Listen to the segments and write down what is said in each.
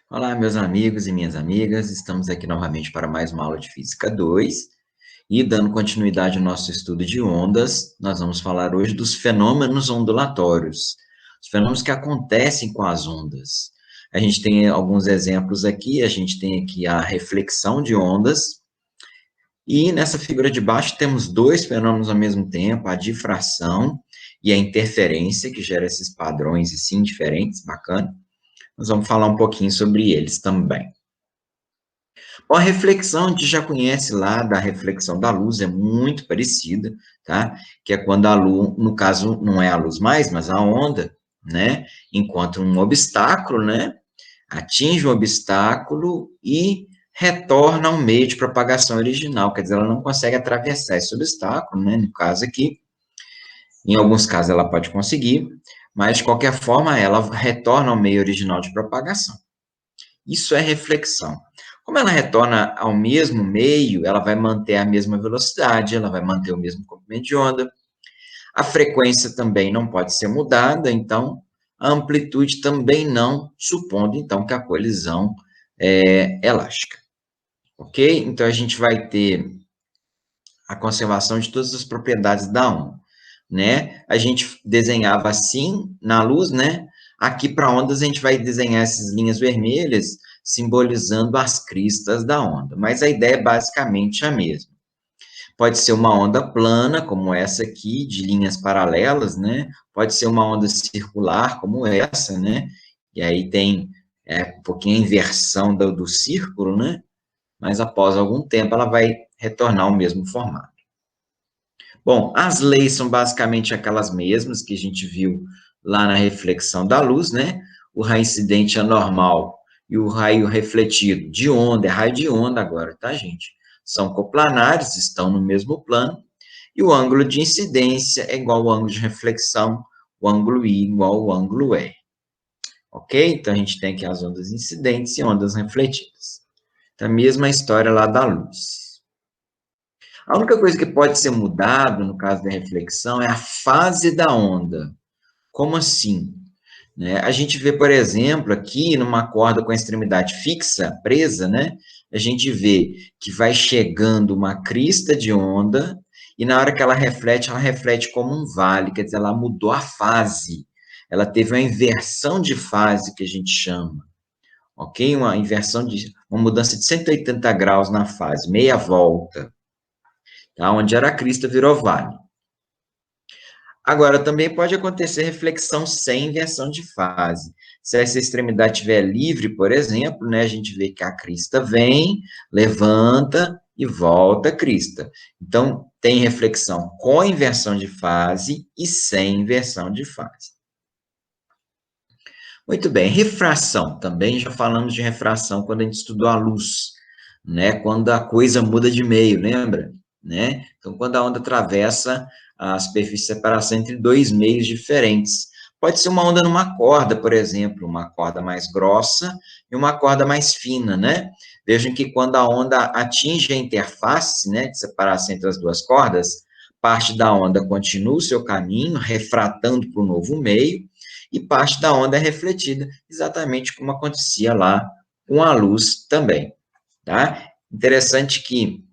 Olá, meus amigos e minhas amigas, estamos aqui novamente para mais uma aula de Física 2 e dando continuidade ao nosso estudo de ondas, nós vamos falar hoje dos fenômenos ondulatórios, os fenômenos que acontecem com as ondas. A gente tem alguns exemplos aqui, a gente tem aqui a reflexão de ondas, e nessa figura de baixo temos dois fenômenos ao mesmo tempo, a difração e a interferência, que gera esses padrões assim diferentes, bacana. Nós vamos falar um pouquinho sobre eles também. Bom, a reflexão, a gente já conhece lá da reflexão da luz, é muito parecida, tá? Que é quando a luz, no caso, não é a luz mais, mas a onda, né? Encontra um obstáculo, né? Atinge o obstáculo e retorna ao meio de propagação original, quer dizer, ela não consegue atravessar esse obstáculo, né? No caso aqui, em alguns casos ela pode conseguir, mas de qualquer forma ela retorna ao meio original de propagação. Isso é reflexão. Como ela retorna ao mesmo meio, ela vai manter a mesma velocidade, ela vai manter o mesmo comprimento de onda. A frequência também não pode ser mudada, então a amplitude também não, supondo então que a colisão é elástica. Ok? Então a gente vai ter a conservação de todas as propriedades da onda, né? A gente desenhava assim na luz, né? Aqui para ondas a gente vai desenhar essas linhas vermelhas simbolizando as cristas da onda, mas a ideia é basicamente a mesma. Pode ser uma onda plana, como essa aqui, de linhas paralelas, né? Pode ser uma onda circular, como essa, né? E aí tem um pouquinho a inversão do círculo, né? Mas após algum tempo ela vai retornar ao mesmo formato. Bom, as leis são basicamente aquelas mesmas que a gente viu lá na reflexão da luz, né? O raio incidente é normal e o raio refletido de onda, é raio de onda agora, tá, gente? São coplanares, estão no mesmo plano, e o ângulo de incidência é igual ao ângulo de reflexão, o ângulo I igual ao ângulo R. Ok? Então, a gente tem aqui as ondas incidentes e ondas refletidas. Então, a mesma história lá da luz. A única coisa que pode ser mudado, no caso da reflexão, é a fase da onda. Como assim? Né? A gente vê, por exemplo, aqui numa corda com a extremidade fixa, presa, né? A gente vê que vai chegando uma crista de onda e na hora que ela reflete como um vale, quer dizer, ela mudou a fase. Ela teve uma inversão de fase, que a gente chama, ok? Uma mudança de 180 graus na fase, meia volta, tá? Onde era a crista virou vale. Agora, também pode acontecer reflexão sem inversão de fase. Se essa extremidade estiver livre, por exemplo, né, a gente vê que a crista vem, levanta e volta a crista. Então, tem reflexão com inversão de fase e sem inversão de fase. Muito bem, refração. Também já falamos de refração quando a gente estudou a luz, né? Quando a coisa muda de meio, lembra? Né? Então, quando a onda atravessa a superfície de separação entre dois meios diferentes. Pode ser uma onda numa corda, por exemplo, uma corda mais grossa e uma corda mais fina, né? Vejam que quando a onda atinge a interface, né, de separação entre as duas cordas, parte da onda continua o seu caminho, refratando para o novo meio, e parte da onda é refletida, exatamente como acontecia lá com a luz também, tá? Interessante que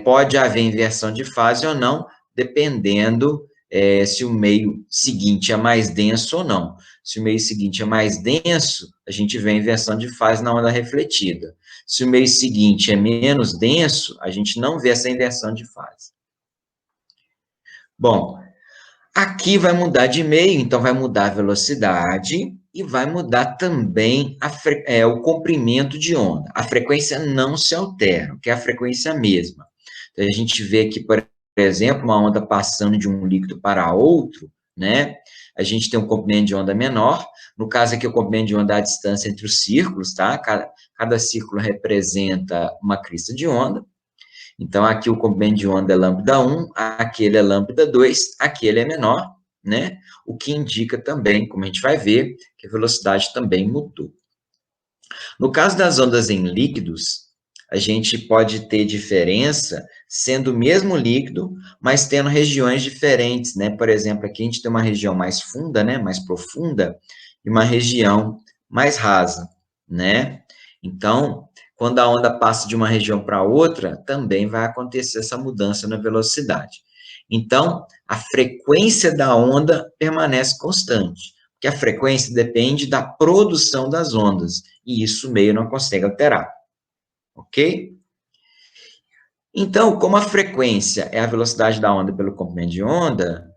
pode haver inversão de fase ou não, dependendo se o meio seguinte é mais denso ou não. Se o meio seguinte é mais denso, a gente vê a inversão de fase na onda refletida. Se o meio seguinte é menos denso, a gente não vê essa inversão de fase. Bom, aqui vai mudar de meio, então vai mudar a velocidade e vai mudar também o comprimento de onda. A frequência não se altera, que é a frequência mesma. Então, a gente vê aqui, por exemplo, uma onda passando de um líquido para outro, né? A gente tem um comprimento de onda menor. No caso aqui, o comprimento de onda é a distância entre os círculos, tá? Cada círculo representa uma crista de onda. Então, aqui o comprimento de onda é lambda 1, aquele é lambda 2, aquele é menor, né? O que indica também, como a gente vai ver, que a velocidade também mudou. No caso das ondas em líquidos, a gente pode ter diferença sendo o mesmo líquido, mas tendo regiões diferentes, né? Por exemplo, aqui a gente tem uma região mais funda, né? Mais profunda, e uma região mais rasa, né? Então, quando a onda passa de uma região para outra, também vai acontecer essa mudança na velocidade. Então, a frequência da onda permanece constante, porque a frequência depende da produção das ondas, e isso o meio não consegue alterar, ok? Então, como a frequência é a velocidade da onda pelo comprimento de onda,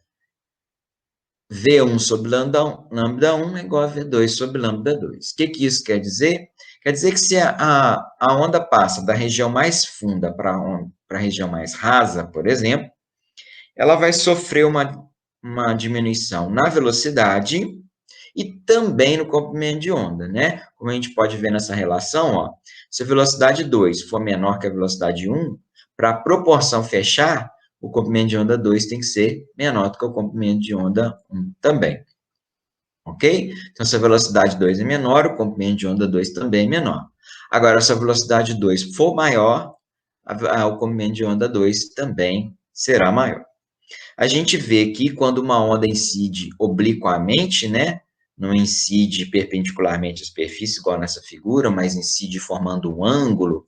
V1 sobre lambda 1 é igual a V2 sobre lambda 2. O que isso quer dizer? Quer dizer que se a onda passa da região mais funda para a região mais rasa, por exemplo, ela vai sofrer uma diminuição na velocidade e também no comprimento de onda, né? Como a gente pode ver nessa relação, ó, se a velocidade 2 for menor que a velocidade 1, para a proporção fechar, o comprimento de onda 2 tem que ser menor do que o comprimento de onda 1 também. Ok? Então, se a velocidade 2 é menor, o comprimento de onda 2 também é menor. Agora, se a velocidade 2 for maior, o comprimento de onda 2 também será maior. A gente vê que quando uma onda incide obliquamente, né, não incide perpendicularmente à superfície, igual nessa figura, mas incide formando um ângulo,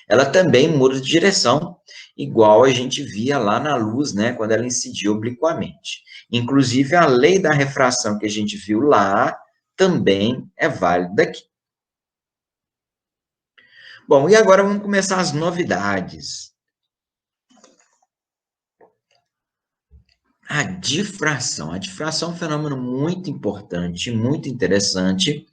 ela também muda de direção, igual a gente via lá na luz, né, quando ela incidia obliquamente. Inclusive, a lei da refração que a gente viu lá também é válida aqui. Bom, e agora vamos começar as novidades. A difração. A difração é um fenômeno muito importante, muito interessante,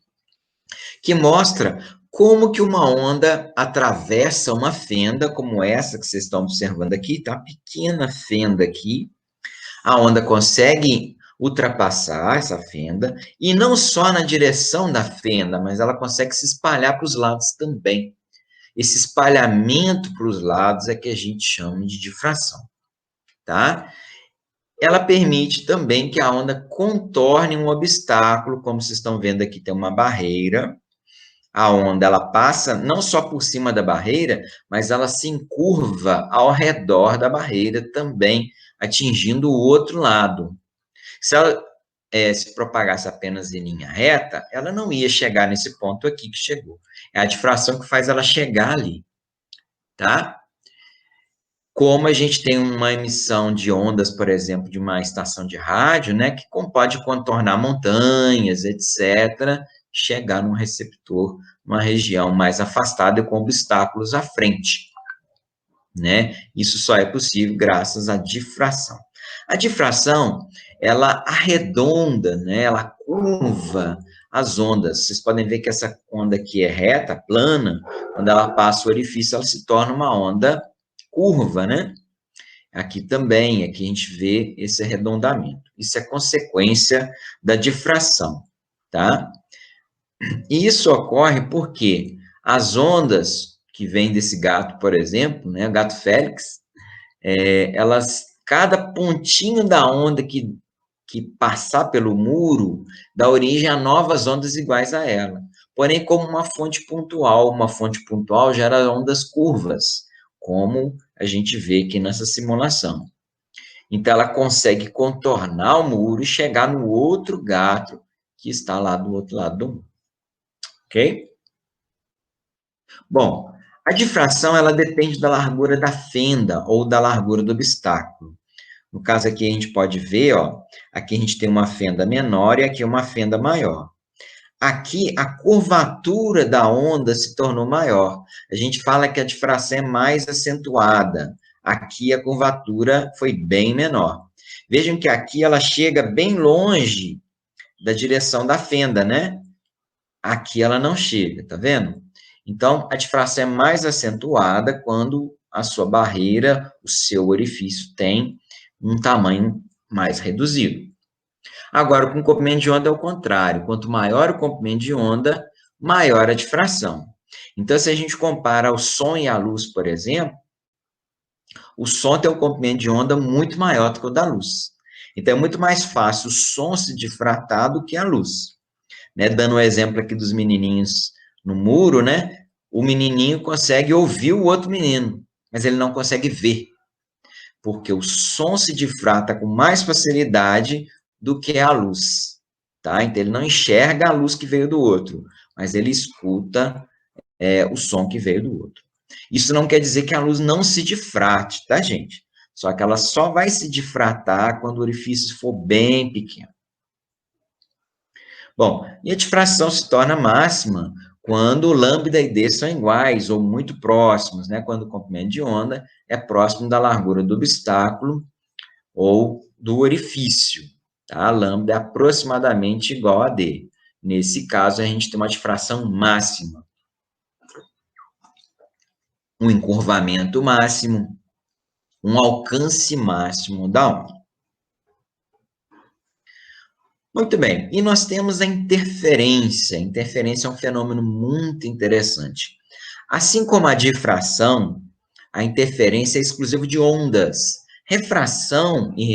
que mostra como que uma onda atravessa uma fenda, como essa que vocês estão observando aqui, tá? Pequena fenda aqui. A onda consegue ultrapassar essa fenda, e não só na direção da fenda, mas ela consegue se espalhar para os lados também. Esse espalhamento para os lados é que a gente chama de difração, tá? Ela permite também que a onda contorne um obstáculo, como vocês estão vendo aqui, tem uma barreira. A onda ela passa não só por cima da barreira, mas ela se encurva ao redor da barreira também, atingindo o outro lado. Se ela se propagasse apenas em linha reta, ela não ia chegar nesse ponto aqui que chegou. É a difração que faz ela chegar ali, tá? Como a gente tem uma emissão de ondas, por exemplo, de uma estação de rádio, né, que pode contornar montanhas, etc., chegar num receptor, numa região mais afastada e com obstáculos à frente, né? Isso só é possível graças à difração. A difração, ela arredonda, né, ela curva as ondas. Vocês podem ver que essa onda aqui é reta, plana, quando ela passa o orifício, ela se torna uma onda curva, né? Aqui também, aqui a gente vê esse arredondamento. Isso é consequência da difração, tá? E isso ocorre porque as ondas que vêm desse gato, por exemplo, né, o gato Félix, cada pontinho da onda que passar pelo muro dá origem a novas ondas iguais a ela. Porém, como uma fonte pontual gera ondas curvas, como a gente vê aqui nessa simulação. Então, ela consegue contornar o muro e chegar no outro gato que está lá do outro lado do muro. Ok? Bom, a difração, ela depende da largura da fenda ou da largura do obstáculo. No caso aqui, a gente pode ver, ó, aqui a gente tem uma fenda menor e aqui uma fenda maior. Aqui, a curvatura da onda se tornou maior. A gente fala que a difração é mais acentuada. Aqui, a curvatura foi bem menor. Vejam que aqui ela chega bem longe da direção da fenda, né? Aqui ela não chega, tá vendo? Então, a difração é mais acentuada quando a sua barreira, o seu orifício, tem um tamanho mais reduzido. Agora, com o comprimento de onda é o contrário. Quanto maior o comprimento de onda, maior a difração. Então, se a gente compara o som e a luz, por exemplo, o som tem um comprimento de onda muito maior do que o da luz. Então, é muito mais fácil o som se difratar do que a luz. Né? Dando um exemplo aqui dos menininhos no muro, né? O menininho consegue ouvir o outro menino, mas ele não consegue ver, porque o som se difrata com mais facilidade do que a luz, tá? Então, ele não enxerga a luz que veio do outro. mas ele escuta o som que veio do outro. Isso não quer dizer que a luz não se difrate, tá, gente? Só que ela só vai se difratar quando o orifício for bem pequeno. Bom, e a difração se torna máxima quando lambda e d são iguais ou muito próximos, né? Quando o comprimento de onda é próximo da largura do obstáculo ou do orifício, tá? Lambda é aproximadamente igual a d. Nesse caso, a gente tem uma difração máxima. Um encurvamento máximo, um alcance máximo da onda. Muito bem, e nós temos a interferência. A interferência é um fenômeno muito interessante. Assim como a difração, a interferência é exclusiva de ondas. Refração e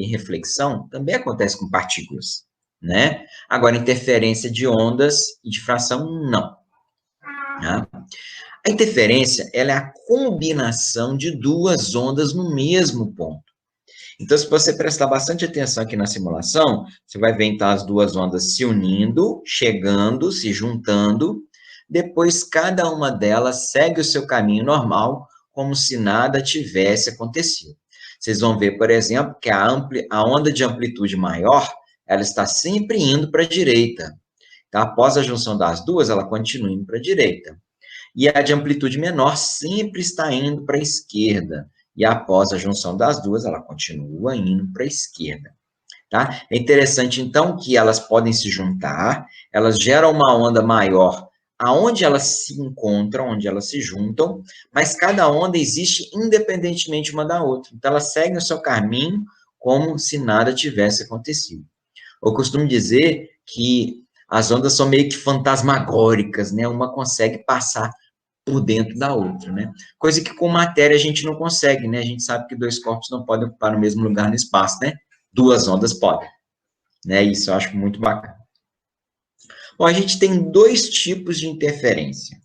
reflexão também acontece com partículas, né? Agora, interferência de ondas e difração, não. Tá? A interferência, ela é a combinação de duas ondas no mesmo ponto. Então, se você prestar bastante atenção aqui na simulação, você vai ver, então, as duas ondas se unindo, chegando, se juntando, depois cada uma delas segue o seu caminho normal, como se nada tivesse acontecido. Vocês vão ver, por exemplo, que a onda de amplitude maior, ela está sempre indo para a direita. Então, após a junção das duas, ela continua indo para a direita. E a de amplitude menor sempre está indo para a esquerda. E após a junção das duas, ela continua indo para a esquerda. Tá? É interessante, então, que elas podem se juntar, elas geram uma onda maior aonde elas se encontram, onde elas se juntam, mas cada onda existe independentemente uma da outra. Então, elas seguem o seu caminho como se nada tivesse acontecido. Eu costumo dizer que as ondas são meio que fantasmagóricas, né? Uma consegue passar por dentro da outra, né? Coisa que com matéria a gente não consegue, né? A gente sabe que dois corpos não podem ocupar o mesmo lugar no espaço, né? Duas ondas podem, né? Isso eu acho muito bacana. Bom, a gente tem dois tipos de interferência.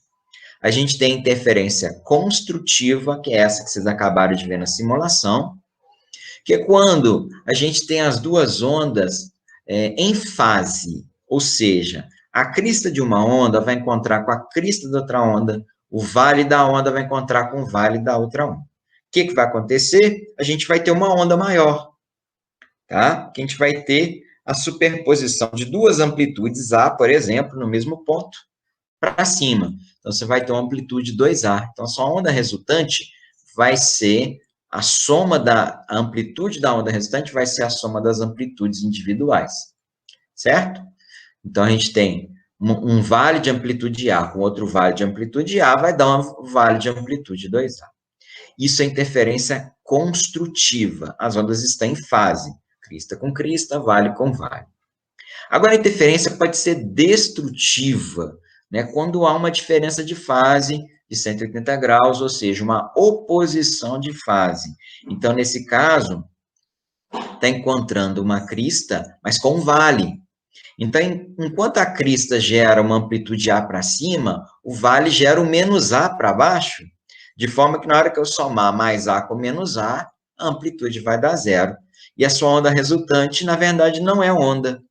A gente tem a interferência construtiva, que é essa que vocês acabaram de ver na simulação, que é quando a gente tem as duas ondas em fase, ou seja, a crista de uma onda vai encontrar com a crista da outra onda, o vale da onda vai encontrar com o vale da outra onda. O que vai acontecer? A gente vai ter uma onda maior, tá? Que a gente vai ter a superposição de duas amplitudes A, por exemplo, no mesmo ponto, para cima. Então, você vai ter uma amplitude 2A. Então, a sua onda resultante vai ser a soma da amplitude da onda resultante vai ser a soma das amplitudes individuais, certo? Então, a gente tem um vale de amplitude A com outro vale de amplitude A, vai dar um vale de amplitude 2A. Isso é interferência construtiva. As ondas estão em fase, crista com crista, vale com vale. Agora, a interferência pode ser destrutiva, né? Quando há uma diferença de fase de 180 graus, ou seja, uma oposição de fase. Então, nesse caso, está encontrando uma crista, mas com um vale. Então, enquanto a crista gera uma amplitude A para cima, o vale gera o menos A para baixo, de forma que na hora que eu somar mais A com menos A, a amplitude vai dar zero. E a sua onda resultante, na verdade, não é onda.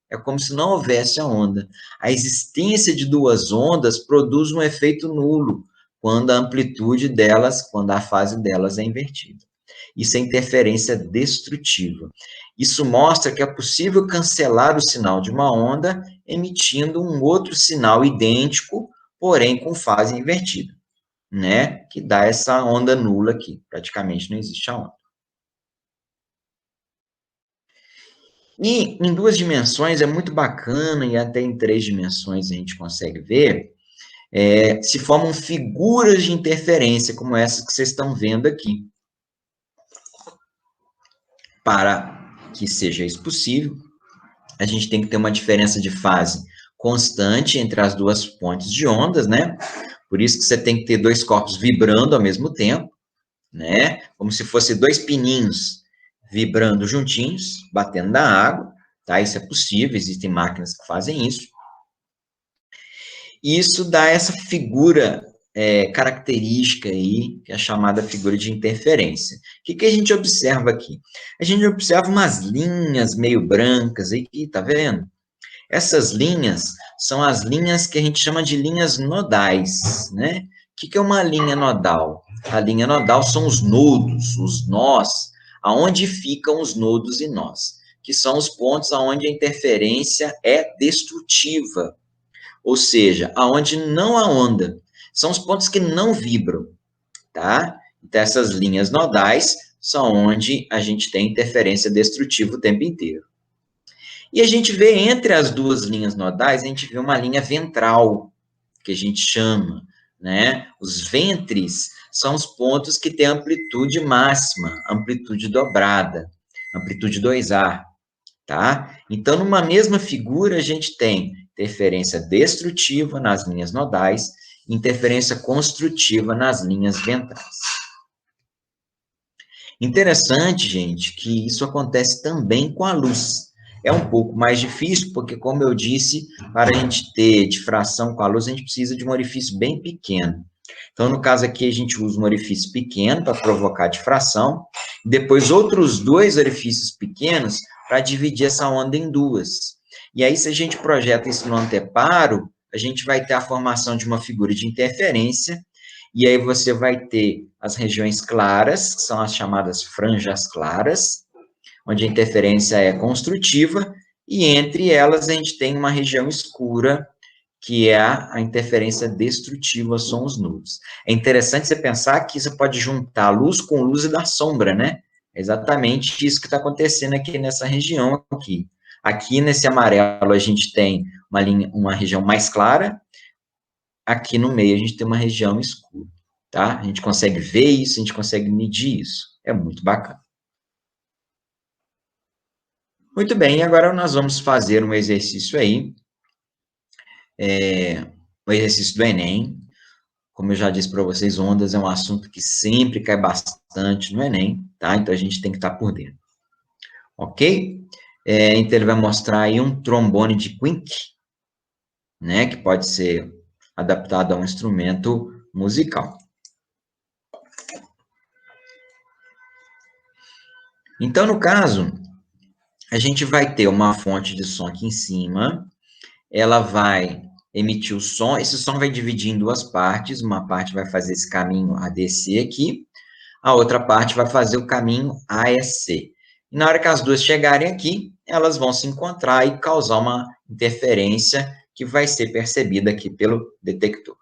É como se não houvesse a onda. A existência de duas ondas produz um efeito nulo quando a amplitude delas, quando a fase delas é invertida. Isso é interferência destrutiva. Isso mostra que é possível cancelar o sinal de uma onda emitindo um outro sinal idêntico, porém com fase invertida, né? Que dá essa onda nula aqui. Praticamente não existe a onda. E em duas dimensões é muito bacana, e até em três dimensões a gente consegue ver, se formam figuras de interferência, como essa que vocês estão vendo aqui. Para que seja isso possível, a gente tem que ter uma diferença de fase constante entre as duas pontes de ondas, né? Por isso que você tem que ter dois corpos vibrando ao mesmo tempo, né? Como se fossem dois pininhos vibrando juntinhos, batendo na água, tá? Isso é possível, existem máquinas que fazem isso. E isso dá essa figura característica aí, que é a chamada figura de interferência. O que a gente observa aqui? A gente observa umas linhas meio brancas aí, tá vendo? Essas linhas são as linhas que a gente chama de linhas nodais, né? O que é uma linha nodal? A linha nodal são os nodos, os nós, aonde ficam os nodos e nós, que são os pontos aonde a interferência é destrutiva, ou seja, aonde não há onda. São os pontos que não vibram, tá? Então, essas linhas nodais são onde a gente tem interferência destrutiva o tempo inteiro. E a gente vê entre as duas linhas nodais, a gente vê uma linha ventral, que a gente chama, né? Os ventres são os pontos que têm amplitude máxima, amplitude dobrada, amplitude 2A, tá? Então, numa mesma figura, a gente tem interferência destrutiva nas linhas nodais, interferência construtiva nas linhas ventrais. Interessante, gente, que isso acontece também com a luz. É um pouco mais difícil, porque, como eu disse, para a gente ter difração com a luz, a gente precisa de um orifício bem pequeno. Então, no caso aqui, a gente usa um orifício pequeno para provocar difração, depois outros dois orifícios pequenos para dividir essa onda em duas. E aí, se a gente projeta isso no anteparo, a gente vai ter a formação de uma figura de interferência, e aí você vai ter as regiões claras, que são as chamadas franjas claras, onde a interferência é construtiva, e entre elas a gente tem uma região escura, que é a interferência destrutiva, são os nodos. É interessante você pensar que você pode juntar luz com luz e dar sombra, né? É exatamente isso que está acontecendo aqui nessa região aqui. Aqui nesse amarelo a gente tem uma região mais clara, aqui no meio a gente tem uma região escura, tá? A gente consegue ver isso, a gente consegue medir isso. É muito bacana. Muito bem, agora nós vamos fazer um exercício aí, o exercício do Enem. Como eu já disse para vocês, ondas é um assunto que sempre cai bastante no Enem, tá? Então a gente tem que estar por dentro. Ok? Então ele vai mostrar aí um trombone de Quink, né? Que pode ser adaptado a um instrumento musical. Então, no caso, a gente vai ter uma fonte de som aqui em cima, ela vai emitir o som, esse som vai dividir em duas partes, uma parte vai fazer esse caminho ADC aqui, a outra parte vai fazer o caminho AEC. E na hora que as duas chegarem aqui, elas vão se encontrar e causar uma interferência que vai ser percebida aqui pelo detector.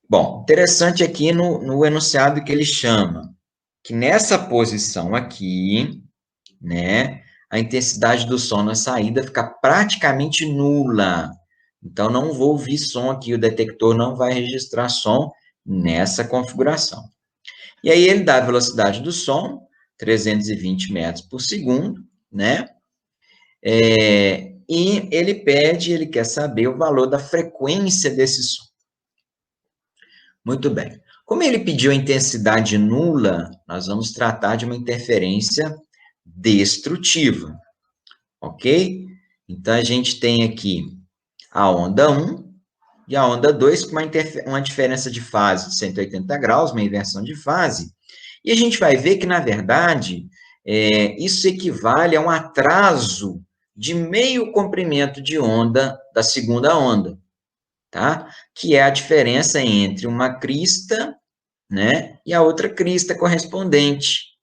Bom, interessante aqui no enunciado que ele chama, que nessa posição aqui, né, a intensidade do som na saída fica praticamente nula. Então, não vou ouvir som aqui, o detector não vai registrar som nessa configuração. E aí ele dá a velocidade do som, 320 metros por segundo, né? E ele quer saber o valor da frequência desse som. Muito bem. Como ele pediu a intensidade nula, nós vamos tratar de uma interferência destrutiva, ok? Então, a gente tem aqui a onda 1 e a onda 2 com uma diferença de fase de 180 graus, uma inversão de fase, e a gente vai ver que, na verdade, isso equivale a um atraso de meio comprimento de onda da segunda onda, tá? Que é a diferença entre uma crista, né, e a outra crista correspondente.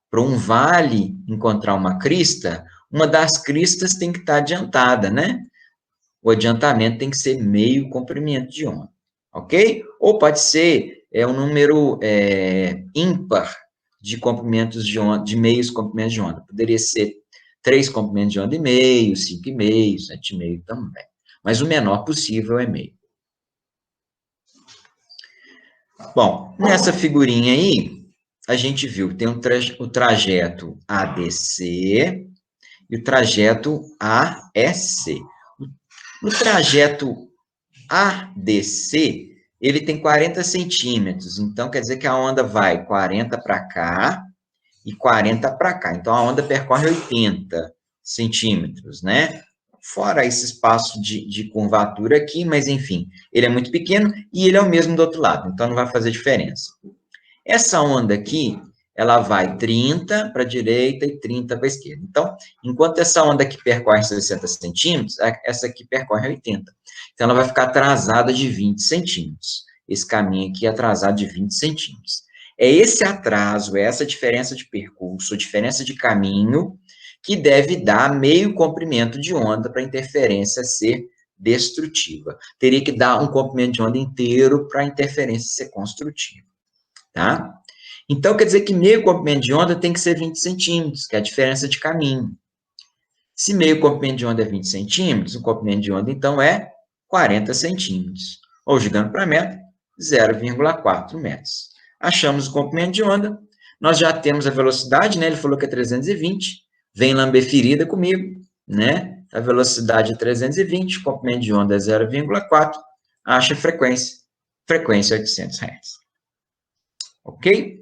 Para um vale encontrar uma crista, uma das cristas tem que estar adiantada, né? O adiantamento tem que ser meio comprimento de onda, ok? Ou pode ser um número ímpar de comprimentos de onda, de meios comprimentos de onda. Poderia ser 3 comprimentos de onda e meio, 5,5, 7,5 também. Mas o menor possível é meio. Bom, nessa figurinha aí, a gente viu que tem o trajeto ADC e o trajeto AEC. No trajeto ADC, ele tem 40 centímetros, então quer dizer que a onda vai 40 para cá e 40 para cá. Então, a onda percorre 80 centímetros, né? Fora esse espaço de curvatura aqui, mas enfim, ele é muito pequeno e ele é o mesmo do outro lado, então não vai fazer diferença. Essa onda aqui, ela vai 30 para a direita e 30 para a esquerda. Então, enquanto essa onda aqui percorre 60 centímetros, essa aqui percorre 80. Então, ela vai ficar atrasada de 20 centímetros. Esse caminho aqui é atrasado de 20 centímetros. É esse atraso, é essa diferença de percurso, diferença de caminho, que deve dar meio comprimento de onda para a interferência ser destrutiva. Teria que dar um comprimento de onda inteiro para a interferência ser construtiva, tá? Então, quer dizer que meio comprimento de onda tem que ser 20 centímetros, que é a diferença de caminho. Se meio comprimento de onda é 20 centímetros, o comprimento de onda, então, é 40 centímetros. Ou, jogando para metro, 0,4 metros. Achamos o comprimento de onda, nós já temos a velocidade, né? Ele falou que é 320, vem lamber ferida comigo, né? A velocidade é 320, o comprimento de onda é 0,4, acha a frequência, frequência 800 Hz. Ok?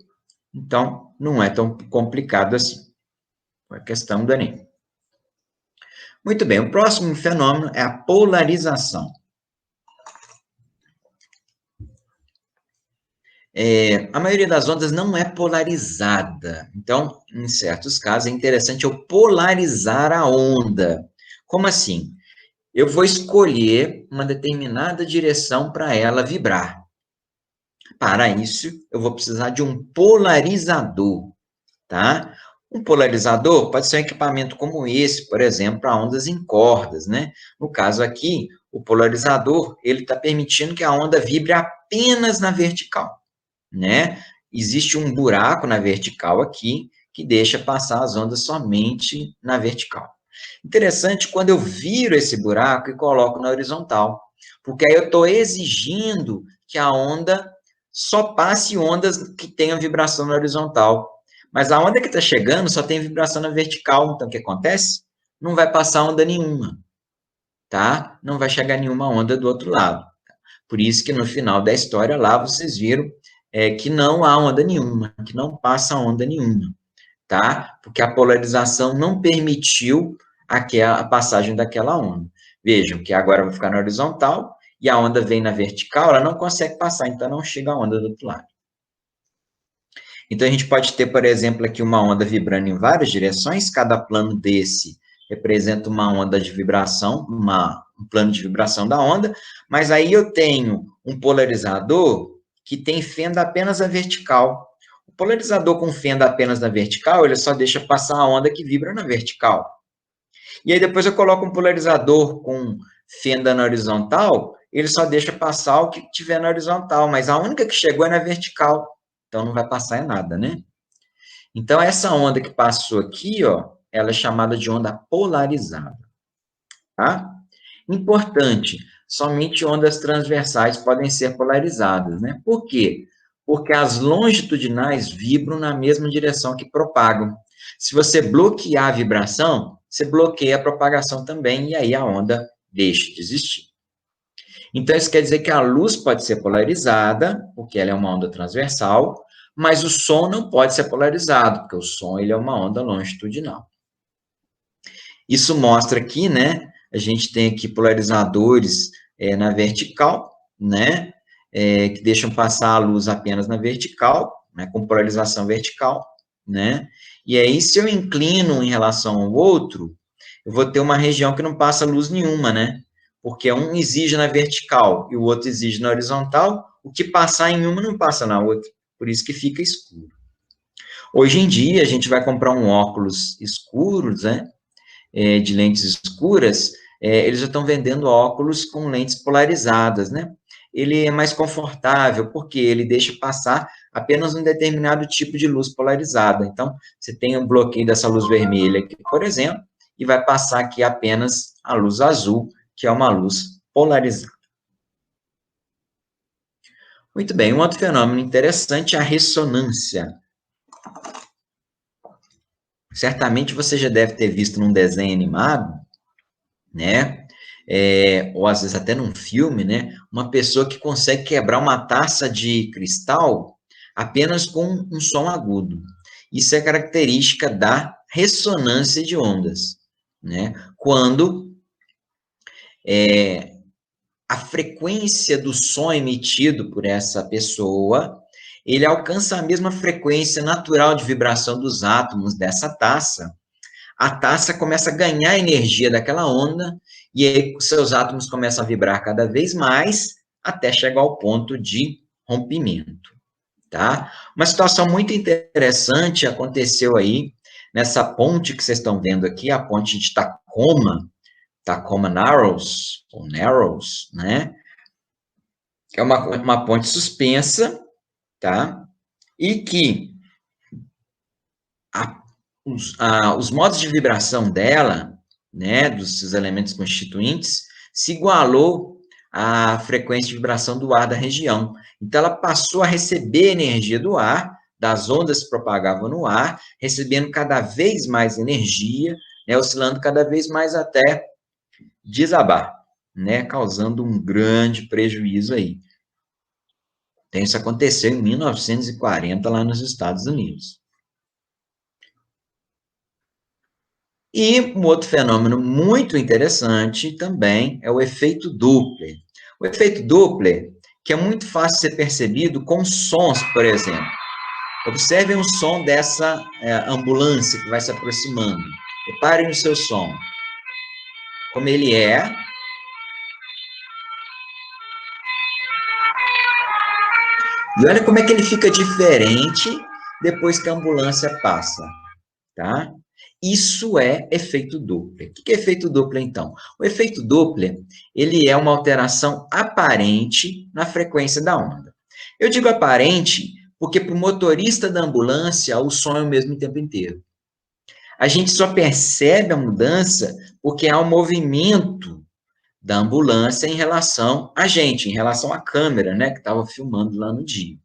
Então, não é tão complicado assim. Foi a questão do Enem. Muito bem, o próximo fenômeno é a polarização. A maioria das ondas não é polarizada. Então, em certos casos, é interessante eu polarizar a onda. Como assim? Eu vou escolher uma determinada direção para ela vibrar. Para isso, eu vou precisar de um polarizador, tá? Um polarizador pode ser um equipamento como esse, por exemplo, para ondas em cordas, né? No caso aqui, o polarizador, ele está permitindo que a onda vibre apenas na vertical, né? Existe um buraco na vertical aqui, que deixa passar as ondas somente na vertical. Interessante quando eu viro esse buraco e coloco na horizontal, porque aí eu estou exigindo que a onda só passe ondas que tenham vibração na horizontal. Mas a onda que está chegando só tem vibração na vertical, então o que acontece? Não vai passar onda nenhuma, tá? Não vai chegar nenhuma onda do outro lado. Por isso que no final da história lá vocês viram que não há onda nenhuma, que não passa onda nenhuma, tá? Porque a polarização não permitiu a passagem daquela onda. Vejam que agora vai ficar na horizontal e a onda vem na vertical, ela não consegue passar, então não chega a onda do outro lado. Então, a gente pode ter, por exemplo, aqui uma onda vibrando em várias direções, cada plano desse representa uma onda de vibração, um plano de vibração da onda, mas aí eu tenho um polarizador que tem fenda apenas na vertical. O polarizador com fenda apenas na vertical, ele só deixa passar a onda que vibra na vertical. E aí depois eu coloco um polarizador com fenda na horizontal, ele só deixa passar o que tiver na horizontal, mas a única que chegou é na vertical. Então, não vai passar em nada, né? Então, essa onda que passou aqui, ó, ela é chamada de onda polarizada, tá? Importante, somente ondas transversais podem ser polarizadas, né? Por quê? Porque as longitudinais vibram na mesma direção que propagam. Se você bloquear a vibração, você bloqueia a propagação também, e aí a onda deixa de existir. Então, isso quer dizer que a luz pode ser polarizada, porque ela é uma onda transversal, mas o som não pode ser polarizado, porque o som ele é uma onda longitudinal. Isso mostra aqui, né? A gente tem aqui polarizadores na vertical, né? Que deixam passar a luz apenas na vertical, né? Com polarização vertical, né? E aí, se eu inclino em relação ao outro, eu vou ter uma região que não passa luz nenhuma, né? Porque um exige na vertical e o outro exige na horizontal, o que passar em uma não passa na outra, por isso que fica escuro. Hoje em dia, a gente vai comprar um óculos escuros, né? De lentes escuras, eles já estão vendendo óculos com lentes polarizadas, né? Ele é mais confortável, porque ele deixa passar apenas um determinado tipo de luz polarizada. Então, você tem um bloqueio dessa luz vermelha aqui, por exemplo, e vai passar aqui apenas a luz azul, que é uma luz polarizada. Muito bem, um outro fenômeno interessante é a ressonância. Certamente você já deve ter visto num desenho animado, né? Ou às vezes até num filme, né? Uma pessoa que consegue quebrar uma taça de cristal apenas com um som agudo. Isso é característica da ressonância de ondas, né? Quando a frequência do som emitido por essa pessoa ele alcança a mesma frequência natural de vibração dos átomos dessa taça, a taça começa a ganhar energia daquela onda, e aí seus átomos começam a vibrar cada vez mais, até chegar ao ponto de rompimento, tá? Uma situação muito interessante aconteceu aí, nessa ponte que vocês estão vendo aqui, a ponte de Tacoma Narrows, ou Narrows, né? É uma ponte suspensa, tá? E que os modos de vibração dela, né, dos seus elementos constituintes, se igualou à frequência de vibração do ar da região. Então, ela passou a receber energia do ar, das ondas que se propagavam no ar, recebendo cada vez mais energia, né, oscilando cada vez mais até desabar, né, causando um grande prejuízo aí. Então, isso aconteceu em 1940, lá nos Estados Unidos. E um outro fenômeno muito interessante também é o efeito Doppler. O efeito Doppler, que é muito fácil ser percebido com sons, por exemplo. Observem o som dessa ambulância que vai se aproximando. Reparem no seu som. Como ele é. E olha como é que ele fica diferente depois que a ambulância passa, tá? Isso é efeito Doppler. O que é efeito Doppler, então? O efeito Doppler, ele é uma alteração aparente na frequência da onda. Eu digo aparente porque para o motorista da ambulância, o som é o mesmo o tempo inteiro. A gente só percebe a mudança porque há um movimento da ambulância em relação a gente, em relação à câmera, né, que estava filmando lá no dia.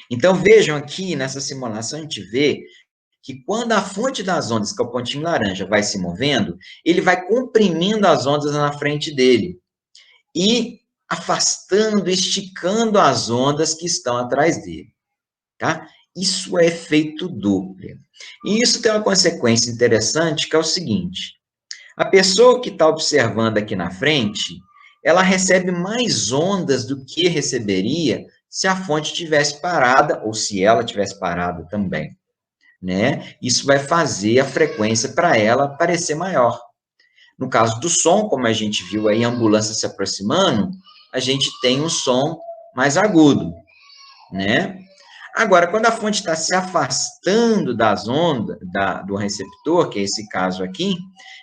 Então, vejam aqui, nessa simulação, a gente vê que quando a fonte das ondas, que é o pontinho laranja, vai se movendo, ele vai comprimindo as ondas na frente dele e afastando, esticando as ondas que estão atrás dele, tá? Isso é efeito Doppler. E isso tem uma consequência interessante, que é o seguinte: a pessoa que está observando aqui na frente, ela recebe mais ondas do que receberia se a fonte tivesse parada, ou se ela tivesse parada também, né? Isso vai fazer a frequência para ela parecer maior. No caso do som, como a gente viu aí a ambulância se aproximando, a gente tem um som mais agudo, né? Agora, quando a fonte está se afastando das ondas, do receptor, que é esse caso aqui,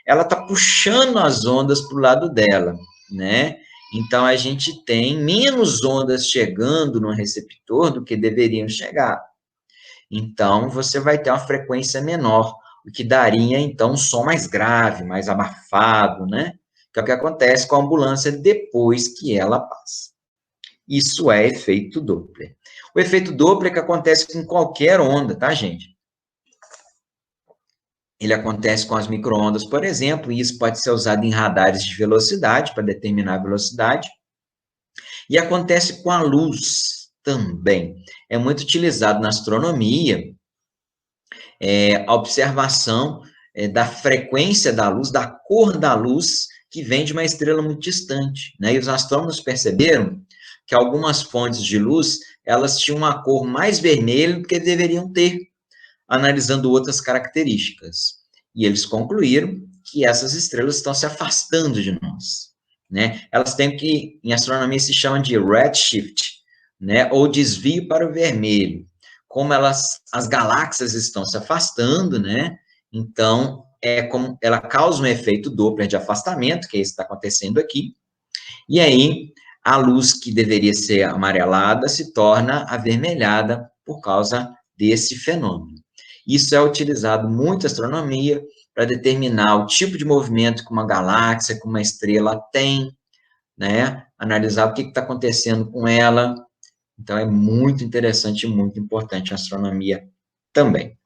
ela está puxando as ondas para o lado dela, né? Então, a gente tem menos ondas chegando no receptor do que deveriam chegar. Então, você vai ter uma frequência menor, o que daria, então, um som mais grave, mais abafado, né? Que é o que acontece com a ambulância depois que ela passa. Isso é efeito Doppler. O efeito Doppler que acontece com qualquer onda, tá, gente? Ele acontece com as micro-ondas, por exemplo, e isso pode ser usado em radares de velocidade, para determinar a velocidade. E acontece com a luz também. É muito utilizado na astronomia, a observação da frequência da luz, da cor da luz que vem de uma estrela muito distante, né? E os astrônomos perceberam que algumas fontes de luz, elas tinham uma cor mais vermelha do que deveriam ter, analisando outras características. E eles concluíram que essas estrelas estão se afastando de nós, né? Elas têm que, em astronomia se chama de redshift, né? Ou desvio para o vermelho. Como as galáxias estão se afastando, né? Então, como ela causa um efeito Doppler de afastamento, que é isso que está acontecendo aqui, e aí a luz que deveria ser amarelada se torna avermelhada por causa desse fenômeno. Isso é utilizado muito na astronomia para determinar o tipo de movimento que uma galáxia, que uma estrela tem, né? Analisar o que está acontecendo com ela. Então, é muito interessante e muito importante a astronomia também.